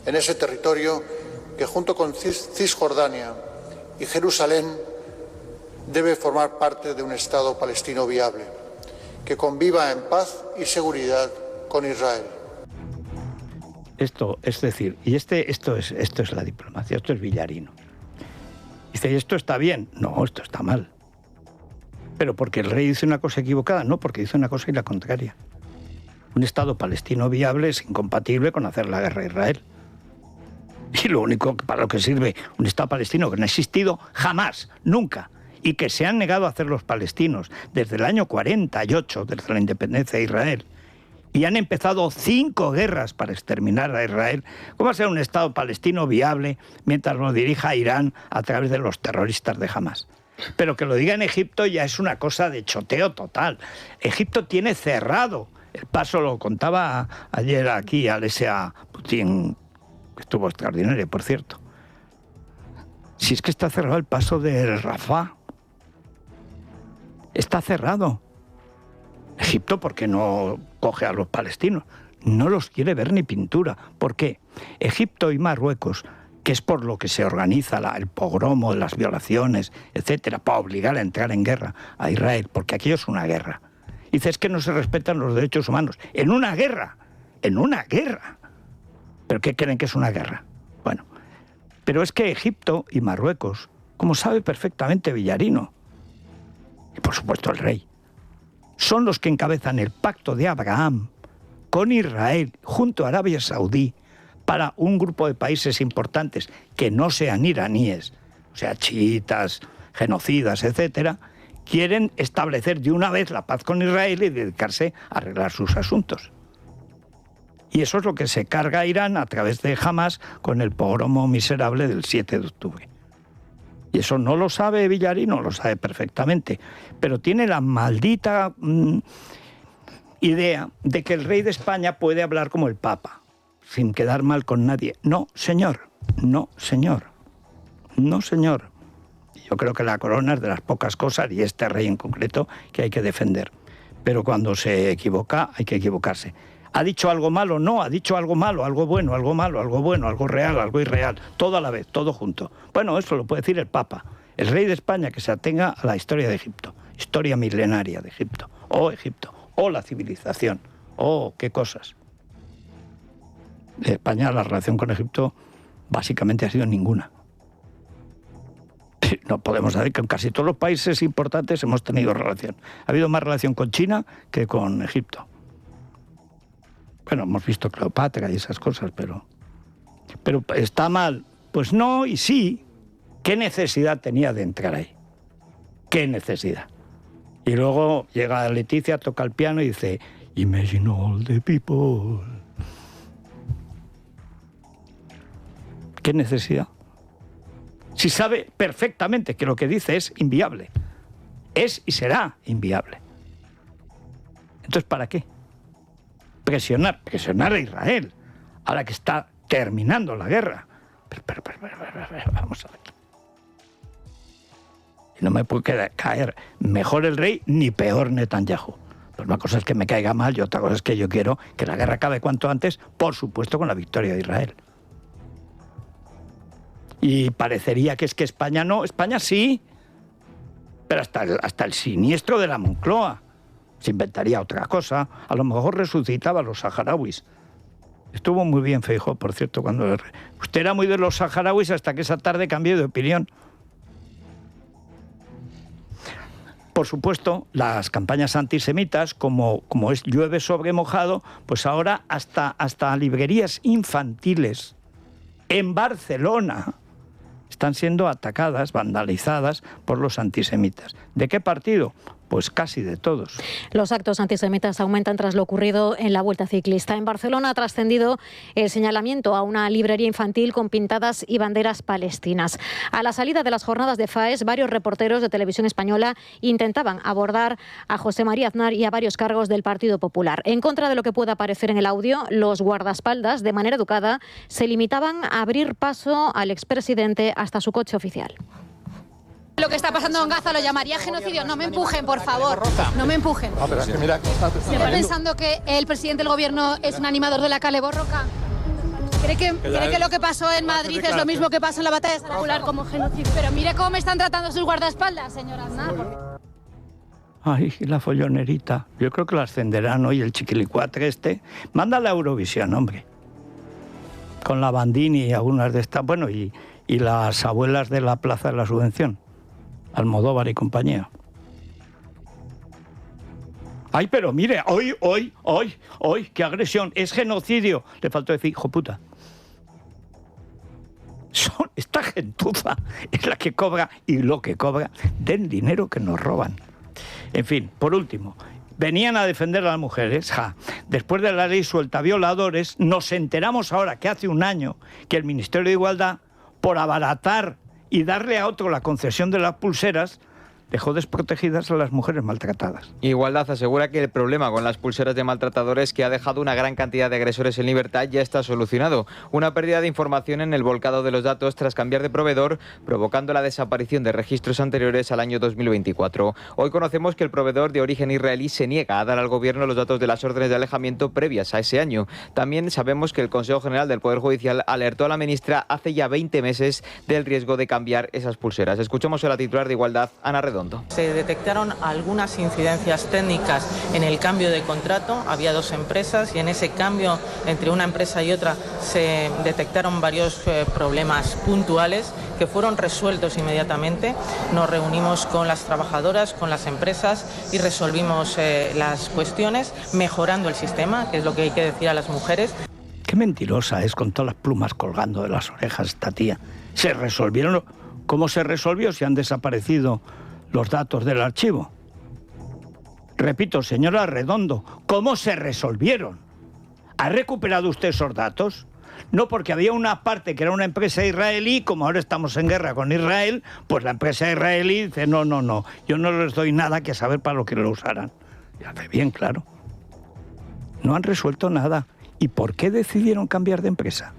en ese territorio que junto con Cisjordania y Jerusalén debe formar parte de un Estado palestino viable, que conviva en paz y seguridad con Israel. Esto, es decir, y esto es la diplomacia, esto es Villarino. Dice, ¿y esto está bien? No, esto está mal. Pero porque el rey dice una cosa equivocada, no, porque dice una cosa y la contraria. Un Estado palestino viable es incompatible con hacer la guerra a Israel. Y lo único para lo que sirve un Estado palestino que no ha existido jamás, nunca, y que se han negado a hacer los palestinos desde el año 48, desde la independencia de Israel, y han empezado 5 guerras para exterminar a Israel. ¿Cómo va a ser un Estado palestino viable mientras lo dirija Irán a través de los terroristas de Hamás? Pero que lo diga en Egipto ya es una cosa de choteo total. Egipto tiene cerrado el paso, lo contaba ayer aquí Alessia Putin, que estuvo extraordinario, por cierto. Si es que está cerrado el paso de Rafah. Está cerrado. Egipto, ¿por qué no coge a los palestinos? No los quiere ver ni pintura. ¿Por qué? Egipto y Marruecos, que es por lo que se organiza el pogromo, las violaciones, etcétera, para obligar a entrar en guerra a Israel, porque aquello es una guerra. Dice, es que no se respetan los derechos humanos. ¡En una guerra! ¡En una guerra! ¿Pero qué creen que es una guerra? Bueno, pero es que Egipto y Marruecos, como sabe perfectamente Villarino, y por supuesto el rey, son los que encabezan el pacto de Abraham con Israel junto a Arabia Saudí para un grupo de países importantes que no sean iraníes, o sea, chiitas, genocidas, etcétera, quieren establecer de una vez la paz con Israel y dedicarse a arreglar sus asuntos. Y eso es lo que se carga a Irán a través de Hamás con el pogromo miserable del 7 de octubre. Y eso no lo sabe Villarino, lo sabe perfectamente, pero tiene la maldita idea de que el rey de España puede hablar como el Papa, sin quedar mal con nadie. No, señor, no, señor, no, señor. Yo creo que la corona es de las pocas cosas, y este rey en concreto, que hay que defender. Pero cuando se equivoca, hay que equivocarse. ¿Ha dicho algo malo? No, ha dicho algo malo, algo bueno, algo malo, algo bueno, algo real, algo irreal, todo a la vez, todo junto. Bueno, eso lo puede decir el Papa, el rey de España, que se atenga a la historia de Egipto, historia milenaria de Egipto, o la civilización, qué cosas. De España la relación con Egipto básicamente ha sido ninguna. No podemos decir que en casi todos los países importantes hemos tenido relación. Ha habido más relación con China que con Egipto. Bueno, hemos visto Cleopatra y esas cosas, pero ¿está mal? Pues no y sí. ¿Qué necesidad tenía de entrar ahí? ¿Qué necesidad? Y luego llega Leticia, toca el piano y dice, Imagine all the people. ¿Qué necesidad? Si sabe perfectamente que lo que dice es inviable. Es y será inviable. Entonces, ¿para qué? Presionar a Israel, ahora que está terminando la guerra. Pero, vamos a ver. Y no me puede caer mejor el rey ni peor Netanyahu. Pues una cosa es que me caiga mal y otra cosa es que yo quiero que la guerra acabe cuanto antes, por supuesto con la victoria de Israel. Y parecería que es que España no, España sí, pero hasta el siniestro de la Moncloa se inventaría otra cosa, a lo mejor resucitaba a los saharauis. Estuvo muy bien Feijóo, por cierto, cuando usted era muy de los saharauis hasta que esa tarde cambió de opinión. Por supuesto, las campañas antisemitas, como es llueve sobre mojado, pues ahora hasta librerías infantiles en Barcelona están siendo atacadas, vandalizadas por los antisemitas. ¿De qué partido? Pues casi de todos. Los actos antisemitas aumentan tras lo ocurrido en la Vuelta Ciclista. En Barcelona ha trascendido el señalamiento a una librería infantil con pintadas y banderas palestinas. A la salida de las jornadas de FAES, varios reporteros de Televisión Española intentaban abordar a José María Aznar y a varios cargos del Partido Popular. En contra de lo que pueda aparecer en el audio, los guardaespaldas, de manera educada, se limitaban a abrir paso al expresidente hasta su coche oficial. Lo que está pasando en Gaza lo llamaría genocidio. No me empujen, por favor. No me empujen. No, pero es que mira, ¿Está pensando que el presidente del gobierno es un animador de la Kale Borroka? ¿Cree que lo que pasó en Madrid es lo mismo que pasó en la batalla de Saracular como genocidio? Pero mire cómo me están tratando sus guardaespaldas, señora Aznar. Ay, la follonerita. Yo creo que la ascenderán hoy el chiquilicuatre este. Manda la Eurovisión, hombre. Con la Bandini y algunas de estas. Bueno, y las abuelas de la Plaza de la Subvención. Almodóvar y compañía. Ay, pero mire, hoy, qué agresión, es genocidio. Le faltó decir, hijo puta. Esta gentuza es la que cobra, y lo que cobra del dinero que nos roban. En fin, por último, venían a defender a las mujeres. Después de la ley suelta violadores, nos enteramos ahora que hace un año que el Ministerio de Igualdad, por abaratar y darle a otro la concesión de las pulseras, dejó desprotegidas a las mujeres maltratadas. Igualdad asegura que el problema con las pulseras de maltratadores, que ha dejado una gran cantidad de agresores en libertad, ya está solucionado. Una pérdida de información en el volcado de los datos tras cambiar de proveedor, provocando la desaparición de registros anteriores al año 2024. Hoy conocemos que el proveedor de origen israelí se niega a dar al gobierno los datos de las órdenes de alejamiento previas a ese año. También sabemos que el Consejo General del Poder Judicial alertó a la ministra hace ya 20 meses del riesgo de cambiar esas pulseras. Escuchemos a la titular de Igualdad, Ana Redondo. Se detectaron algunas incidencias técnicas en el cambio de contrato. Había dos empresas y en ese cambio entre una empresa y otra se detectaron varios problemas puntuales que fueron resueltos inmediatamente. Nos reunimos con las trabajadoras, con las empresas y resolvimos las cuestiones, mejorando el sistema, que es lo que hay que decir a las mujeres. Qué mentirosa es, con todas las plumas colgando de las orejas esta tía. ¿Se resolvieron? ¿Cómo se resolvió si han desaparecido los datos del archivo? Repito, señora Redondo, ¿cómo se resolvieron? ¿Ha recuperado usted esos datos? No, porque había una parte que era una empresa israelí, como ahora estamos en guerra con Israel, pues la empresa israelí dice, no, yo no les doy nada, que saber para lo que lo usarán. Ya ve bien, claro. No han resuelto nada. ¿Y por qué decidieron cambiar de empresa?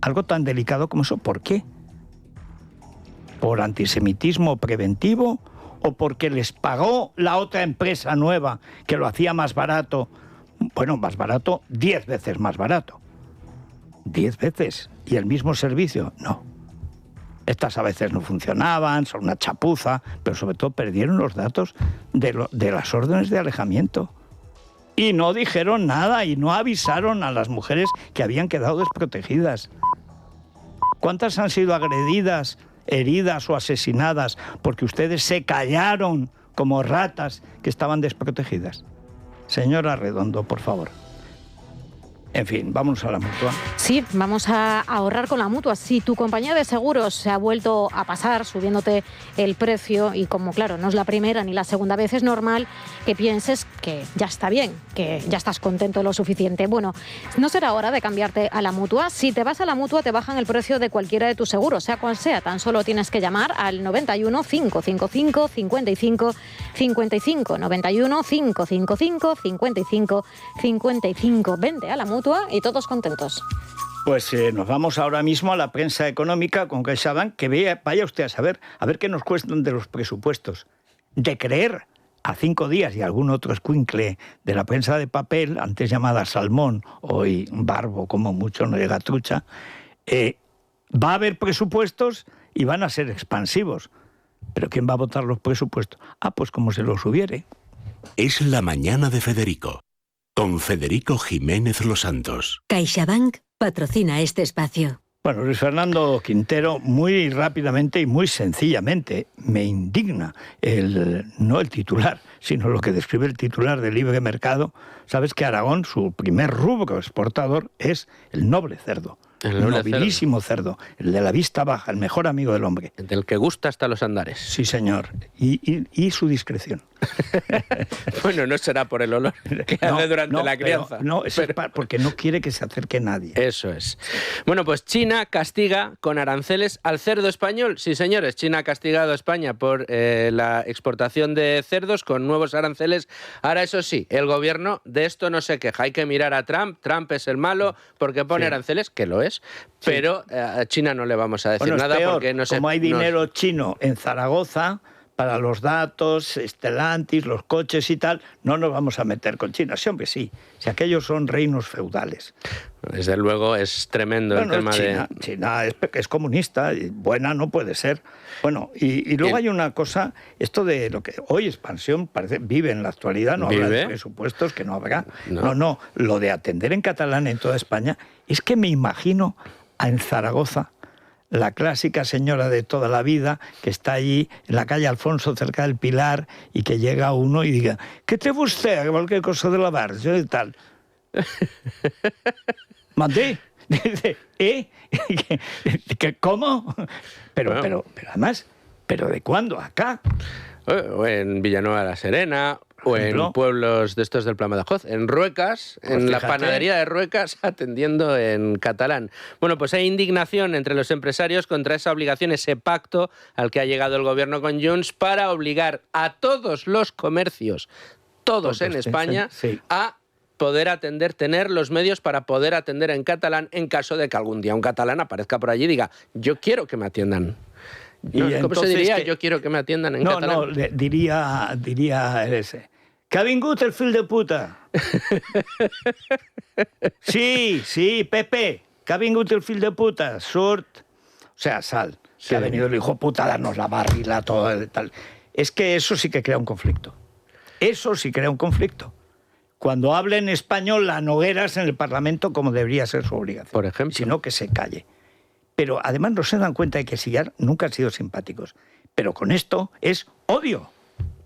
Algo tan delicado como eso, ¿por qué? ¿Por antisemitismo preventivo o porque les pagó la otra empresa nueva que lo hacía más barato? Bueno, más barato, 10 veces más barato. 10 veces. ¿Y el mismo servicio? No. Estas a veces no funcionaban, son una chapuza, pero sobre todo perdieron los datos de las órdenes de alejamiento. Y no dijeron nada y no avisaron a las mujeres que habían quedado desprotegidas. ¿Cuántas han sido agredidas heridas o asesinadas porque ustedes se callaron como ratas que estaban desprotegidas? Señora Redondo, por favor. En fin, vamos a la Mutua. Sí, vamos a ahorrar con la Mutua. Si tu compañía de seguros se ha vuelto a pasar subiéndote el precio y como claro, no es la primera ni la segunda vez, es normal que pienses que ya está bien, que ya estás contento lo suficiente. Bueno, no será hora de cambiarte a la Mutua. Si te vas a la Mutua te bajan el precio de cualquiera de tus seguros, sea cual sea. Tan solo tienes que llamar al 91 555 55 55. 91 555 55 55. Vente a la Mutua y todos contentos. Pues nos vamos ahora mismo a la prensa económica con CaixaBank, que vaya usted a saber qué nos cuestan de los presupuestos. De creer a 5 días y algún otro escuincle de la prensa de papel, antes llamada Salmón, hoy Barbo, como mucho, no llega trucha, va a haber presupuestos y van a ser expansivos. ¿Pero quién va a votar los presupuestos? Pues como se los hubiere. Es la mañana de Federico. Con Federico Jiménez Los Santos. CaixaBank patrocina este espacio. Bueno, Luis Fernando Quintero, muy rápidamente y muy sencillamente, me indigna no el titular, sino lo que describe el titular de Libre Mercado. Sabes que Aragón, su primer rubro exportador es el noble cerdo. El nobilísimo cerdo, el de la vista baja, el mejor amigo del hombre. Del que gusta hasta los andares. Sí, señor. Y su discreción. Bueno, no será por el olor que hace durante la crianza. Es porque no quiere que se acerque nadie. Eso es. Bueno, pues China castiga con aranceles al cerdo español. Sí, señores, China ha castigado a España por la exportación de cerdos con nuevos aranceles. Ahora, eso sí, el gobierno de esto no se queja. Hay que mirar a Trump. Trump es el malo porque pone aranceles, que lo es. Pero a China no le vamos a decir nada peor, porque no sé. Como hay dinero chino en Zaragoza para los datos, Stellantis, los coches y tal, no nos vamos a meter con China. Sí, hombre, sí. Si aquellos son reinos feudales. Desde luego es tremendo el tema China, de... China es comunista, y buena no puede ser. Bueno, y luego hay una cosa, esto de lo que hoy Expansión parece vive en la actualidad, no habla de presupuestos, que no habrá. No, lo de atender en catalán en toda España, es que me imagino en Zaragoza la clásica señora de toda la vida que está allí en la calle Alfonso cerca del Pilar y que llega uno y diga, ¿qué te gusta? Cualquier cosa de lavar, yo y tal. Mandé. Dice, ¿Cómo? Pero además, ¿pero de cuándo? ¿Acá? O en Villanueva de la Serena, o en pueblos de estos del Pla Badajoz, en Ruecas, en la panadería de Ruecas, atendiendo en catalán. Bueno, pues hay indignación entre los empresarios contra esa obligación, ese pacto al que ha llegado el gobierno con Junts para obligar a todos los comercios, todos en España, a poder atender, tener los medios para poder atender en catalán en caso de que algún día un catalán aparezca por allí y diga, yo quiero que me atiendan. ¿Cómo se diría? Yo quiero que me atiendan en catalán. No, diría ese. Que ha vingut el fill de puta. Sí, Pepe, que ha vingut el fill de puta. Surt. O sea, sal. Que ha venido el hijo puta a darnos la barrila, todo tal. Es que eso sí que crea un conflicto. Eso sí crea un conflicto. Cuando hable en español, la Nogueras en el Parlamento, como debería ser su obligación. Por ejemplo. Sino que se calle. Pero además no se dan cuenta de que Sillar nunca han sido simpáticos. Pero con esto es odio.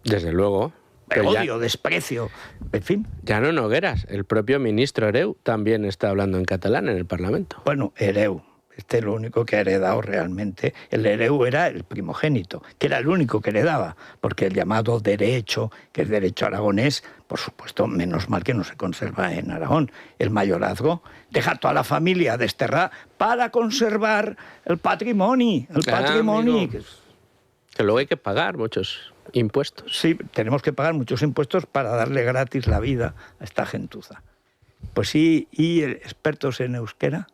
Desde luego. Odio, desprecio, en fin. Ya no Nogueras, el propio ministro Hereu también está hablando en catalán en el Parlamento. Bueno, Hereu, este es lo único que ha heredado realmente. El Hereu era el primogénito, que era el único que heredaba, porque el llamado derecho, que es derecho aragonés, por supuesto, menos mal que no se conserva en Aragón. El mayorazgo deja toda la familia desterrada para conservar el patrimonio. Que luego hay que pagar muchos impuestos. Sí, tenemos que pagar muchos impuestos para darle gratis la vida a esta gentuza. Pues sí, y expertos en euskera,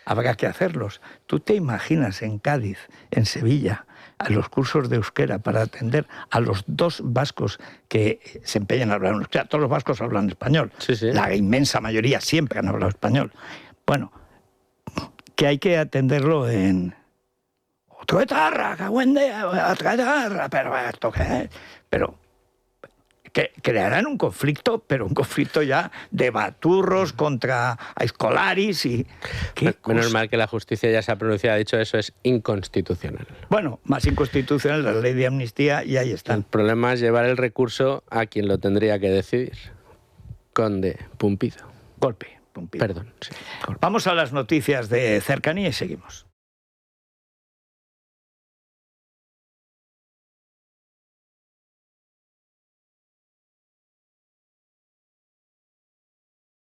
habrá que hacerlos. ¿Tú te imaginas en Cádiz, en Sevilla, a los cursos de euskera para atender a los 2 vascos que se empeñan a hablar euskera? Todos los vascos hablan español. Sí. La inmensa mayoría siempre han hablado español. Bueno, que hay que atenderlo en... Otro etarra, pero esto qué es. Pero que crearán un conflicto, pero un conflicto ya de baturros contra escolaris y... Menos mal que la justicia ya se ha pronunciado, ha dicho eso es inconstitucional. Bueno, más inconstitucional la ley de amnistía y ahí está. El problema es llevar el recurso a quien lo tendría que decidir. Conde Pumpido. Golpe, Pumpido. Perdón. Sí, Vamos a las noticias de cercanía y seguimos.